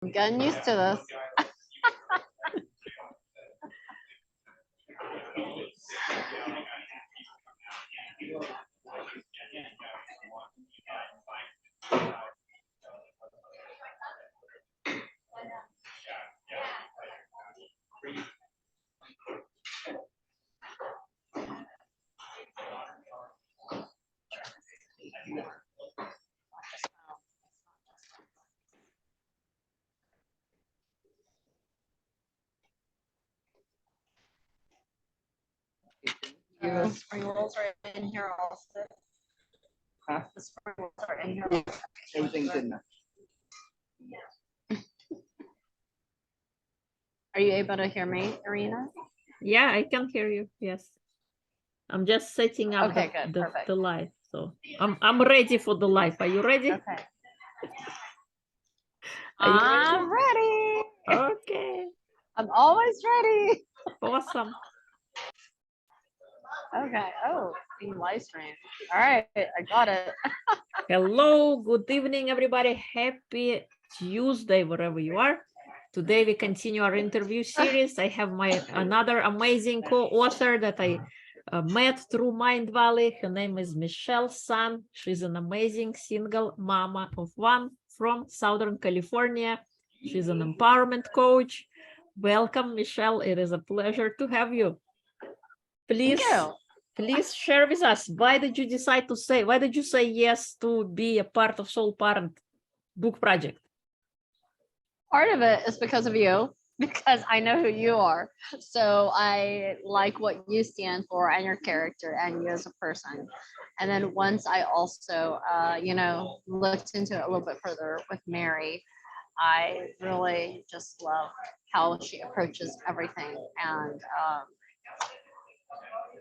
I'm getting used to this. The spring rolls are in here also. Huh? The spring rolls are in here. Everything's in there. Are you able to hear me, Irina? Yeah, I can hear you. Yes. I'm just setting up Okay, good, perfect. the live. So I'm ready for the live. Are you ready? Okay. Are you I'm ready. Okay. I'm always ready. Awesome. Okay. Oh, being live stream. All right, I got it. Hello, good evening, everybody. Happy Tuesday, wherever you are. Today we continue our interview series. I have another amazing co-author that I met through Mind Valley. Her name is Michelle Sun. She's an amazing single mama of one from Southern California. She's an empowerment coach. Welcome, Michelle. It is a pleasure to have you. Please. Thank you. Please share with us, why did you say yes to be a part of Soul Parent book project? Part of it is because of you, because I know who you are. So I like what you stand for and your character and you as a person. And then once I also, looked into it a little bit further with Mary, I really just love how she approaches everything and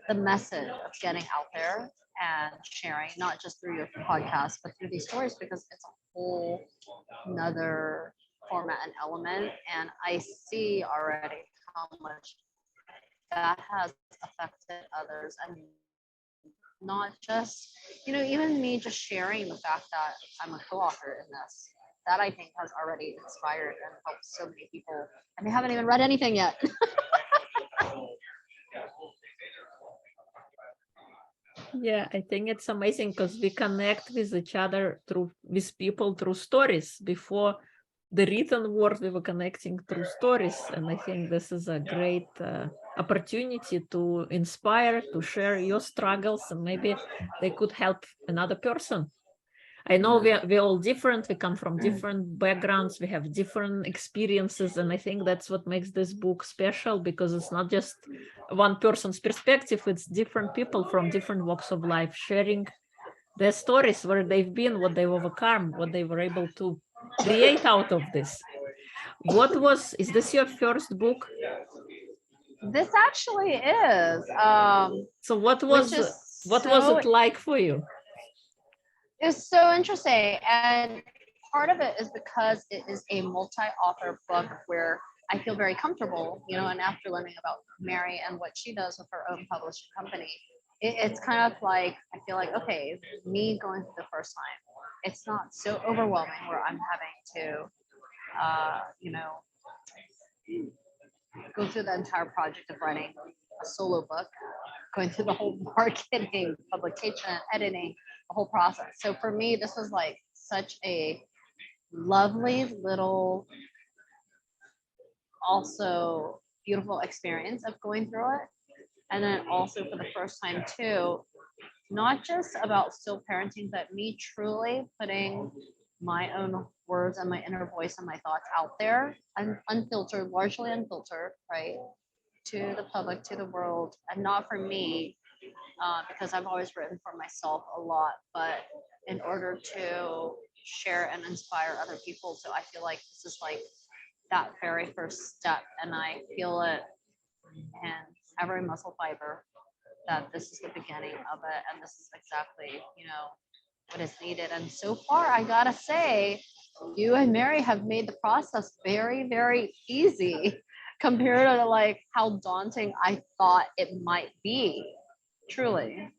the message of getting out there and sharing, not just through your podcast, but through these stories, because it's a whole another format and element. And I see already how much that has affected others. And not just, even me just sharing the fact that I'm a co-author in this, that I think has already inspired and helped so many people. And they haven't even read anything yet. Yeah, I think it's amazing because we connect with each other with people through stories. Before the written word, we were connecting through stories. And I think this is a great opportunity to inspire, to share your struggles, and maybe they could help another person. I know we're all different. We come from different backgrounds. We have different experiences. And I think that's what makes this book special, because it's not just one person's perspective. It's different people from different walks of life sharing their stories, where they've been, what they've overcome, what they were able to create out of this. Is this your first book? This actually is. So what was it like for you? It's so interesting. And part of it is because it is a multi-author book where I feel very comfortable, and after learning about Mary and what she does with her own publishing company, it's kind of like, I feel like, okay, me going through the first time, it's not so overwhelming where I'm having to, go through the entire project of writing a solo book, going through the whole marketing, publication, editing, the whole process. So for me, this was like such a lovely little, also beautiful experience of going through it. And then also for the first time too, not just about still parenting, but me truly putting my own words and my inner voice and my thoughts out there and unfiltered, largely unfiltered, right? To the public, to the world, and not for me, because I've always written for myself a lot, but in order to share and inspire other people. So I feel like this is like that very first step, and I feel it in every muscle fiber that this is the beginning of it, and this is exactly, what is needed. And so far, I gotta say, you and Mary have made the process very, very easy compared to like how daunting I thought it might be. Truly.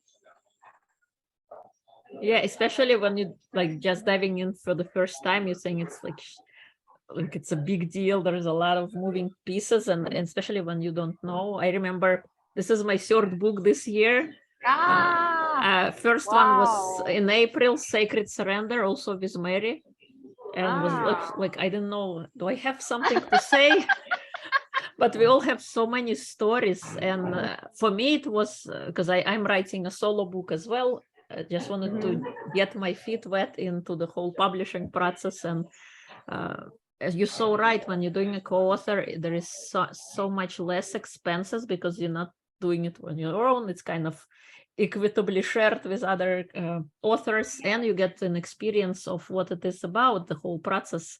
Yeah, especially when you like just diving in for the first time, you're saying it's like like it's a big deal. There's a lot of moving pieces, and especially when you don't know. I remember this is my third book this year. First one was in April, Sacred Surrender, also with Mary, and was like I don't know, do I have something to say? But we all have so many stories, and for me it was because I'm writing a solo book as well. I just wanted to get my feet wet into the whole publishing process, and as you're so right, when you're doing a co-author, there is so much less expenses because you're not doing it on your own. It's kind of equitably shared with other authors, and you get an experience of what it is about, the whole process.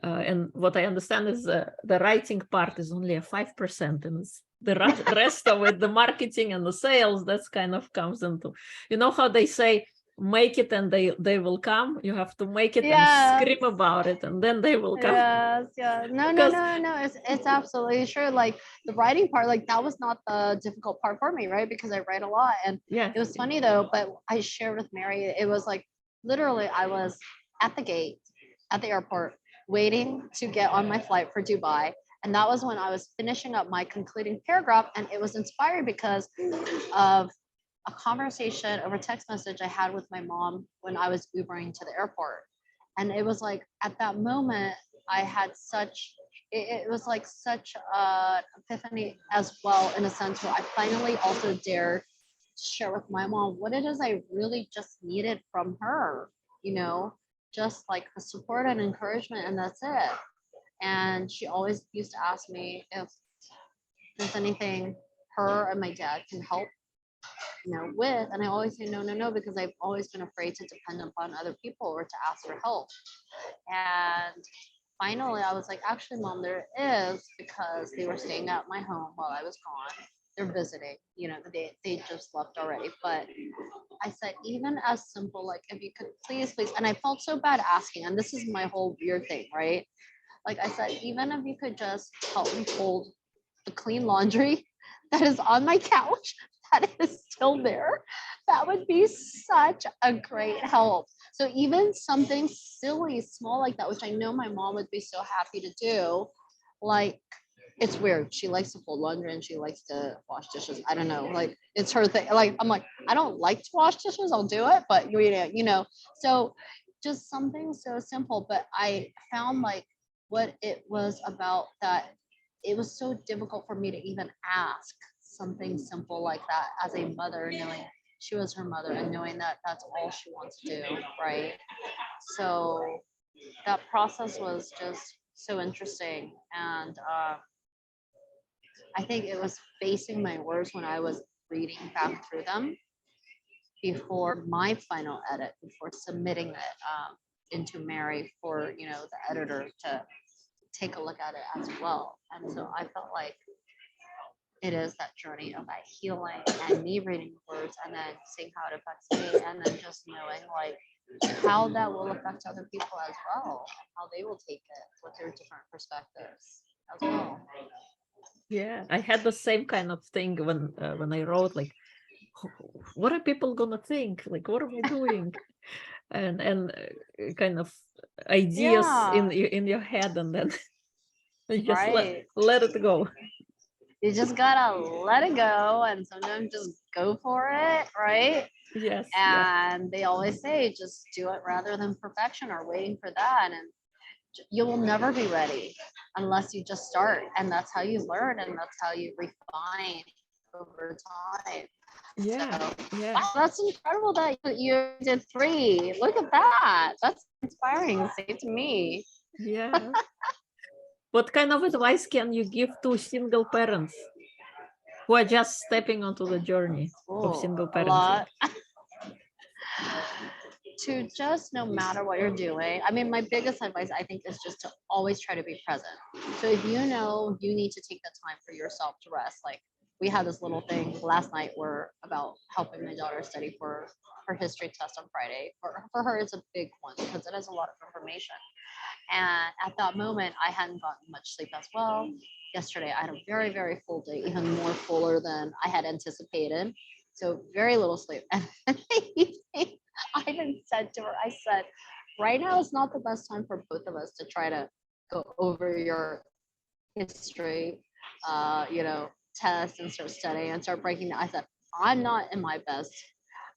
And what I understand is the writing part is only a 5%, and the rest of it, the marketing and the sales, that's kind of comes into, you know how they say, make it and they will come. You have to make it and scream about it, and then they will come. No. It's absolutely true. Like the writing part, like that was not the difficult part for me, right? Because I write a lot, and it was funny though. But I shared with Mary, it was like literally I was at the gate at the airport waiting to get on my flight for Dubai. And that was when I was finishing up my concluding paragraph. And it was inspired because of a conversation over text message I had with my mom when I was Ubering to the airport. And it was like at that moment, I had it was like such an epiphany as well, in a sense where I finally also dared share with my mom what it is I really just needed from her, you know, just like the support and encouragement, and that's it. And she always used to ask me if there's anything her and my dad can help, you know, with. And I always say no, because I've always been afraid to depend upon other people or to ask for help. And finally, I was like, actually, Mom, there is, because they were staying at my home while I was gone. They're visiting, you know, they just left already. But I said, even as simple, like if you could please, and I felt so bad asking, and this is my whole weird thing, right? Like I said, even if you could just help me fold the clean laundry that is on my couch, that is still there, that would be such a great help. So even something silly, small like that, which I know my mom would be so happy to do, like, it's weird. She likes to fold laundry and she likes to wash dishes. I don't know. Like it's her thing. Like I'm like, I don't like to wash dishes. I'll do it, but you know, so just something so simple. But I found like what it was about, that it was so difficult for me to even ask something simple like that as a mother, knowing she was her mother and knowing that that's all she wants to do, right? So that process was just so interesting. And I think it was facing my words when I was reading back through them before my final edit, before submitting it into Mary for, you know, the editor to take a look at it as well. And so I felt like it is that journey of that healing and me reading the words and then seeing how it affects me, and then just knowing like how that will affect other people as well, how they will take it with their different perspectives as well. Yeah, I had the same kind of thing when I wrote, like, what are people gonna think? Like, what am I doing? And kind of ideas in your head, and then you just let it go. You just gotta let it go, and sometimes just go for it, right? Yes. And they always say, just do it rather than perfection or waiting for that. And you will never be ready unless you just start. And that's how you learn, and that's how you refine over time. Yeah. Wow, that's incredible that you did 3. Look at that. That's inspiring. Say to me. Yeah. What kind of advice can you give to single parents who are just stepping onto the journey of single parenting? A lot. To just, no matter what you're doing, I mean, my biggest advice, I think, is just to always try to be present. So if you know you need to take the time for yourself to rest, like we had this little thing last night where about helping my daughter study for her history test on Friday. For her, it's a big one because it has a lot of information. And at that moment, I hadn't gotten much sleep as well. Yesterday, I had a very, very full day, even more fuller than I had anticipated. So very little sleep. And in the evening, I even said to her, I said, right now is not the best time for both of us to try to go over your history, you know, test and start studying and start breaking down. I said, I'm not in my best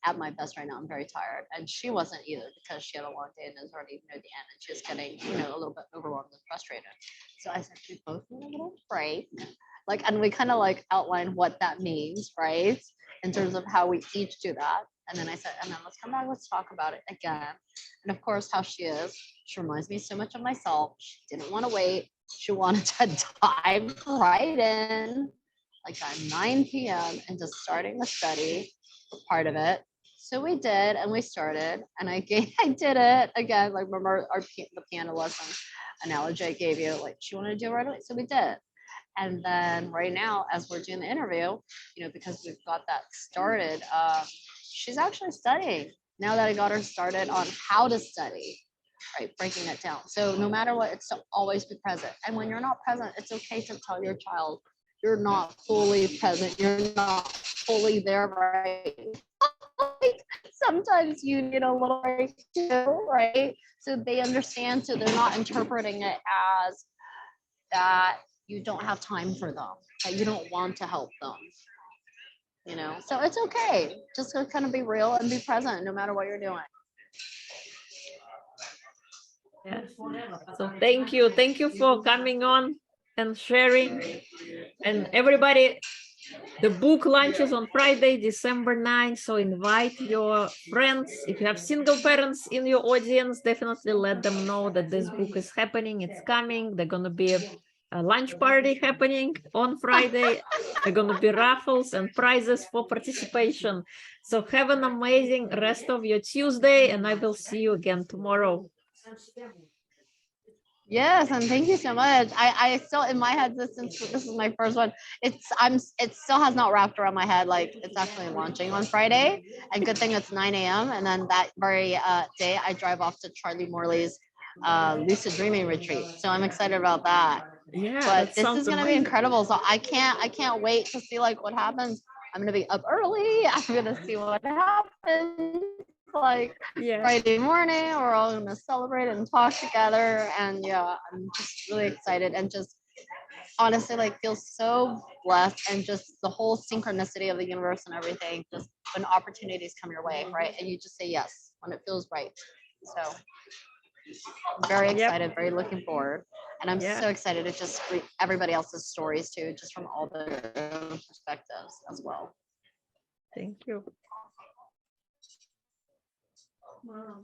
at my best right now. I'm very tired. And she wasn't either because she had a long day and is already near the end and she was getting, you know, a little bit overwhelmed and frustrated. So I said, we both need a little break. Like, and we kind of like outlined what that means, right? In terms of how we each do that. And then I said, and then let's come back, let's talk about it again. And of course, how she is, she reminds me so much of myself. She didn't want to wait. She wanted to dive right in, like at 9 p.m. and just starting the study part of it. So we did, and we started, and I did it again. Like remember the piano lesson analogy I gave you. Like she wanted to do it right away, so we did. And then right now, as we're doing the interview, you know, because we've got that started, she's actually studying now that I got her started on how to study, right? Breaking it down. So no matter what, it's to always be present. And when you're not present, it's okay to tell your child you're not fully present. You're not fully there, right? Sometimes you need a little break too, right? So they understand, so they're not interpreting it as that you don't have time for them, that you don't want to help them, you know? So it's okay. Just to kind of be real and be present no matter what you're doing. Yeah. So thank you. Thank you for coming on and sharing. And everybody, the book launches on Friday, December 9th. So invite your friends. If you have single parents in your audience, definitely let them know that this book is happening. It's coming. There's going to be a lunch party happening on Friday. There are going to be raffles and prizes for participation. So have an amazing rest of your Tuesday, and I will see you again tomorrow. Yes, and thank you so much. I still in my head, since this is my first one, it still has not wrapped around my head. Like it's actually launching on Friday, and good thing it's 9 a.m. And then that very day I drive off to Charlie Morley's lucid dreaming retreat. So I'm excited about that. Yeah, But this sounds is gonna be amazing. incredible. So I can't wait to see like what happens. I'm gonna be up early. I'm gonna see what happens. Like Yeah. Friday morning, we're all gonna celebrate and talk together. And yeah, I'm just really excited and just honestly like feel so blessed and just the whole synchronicity of the universe and everything. Just when opportunities come your way, right? And you just say yes when it feels right. So I'm very excited, very looking forward. And I'm so excited to just read everybody else's stories too, just from all the perspectives as well. Thank you. Wow.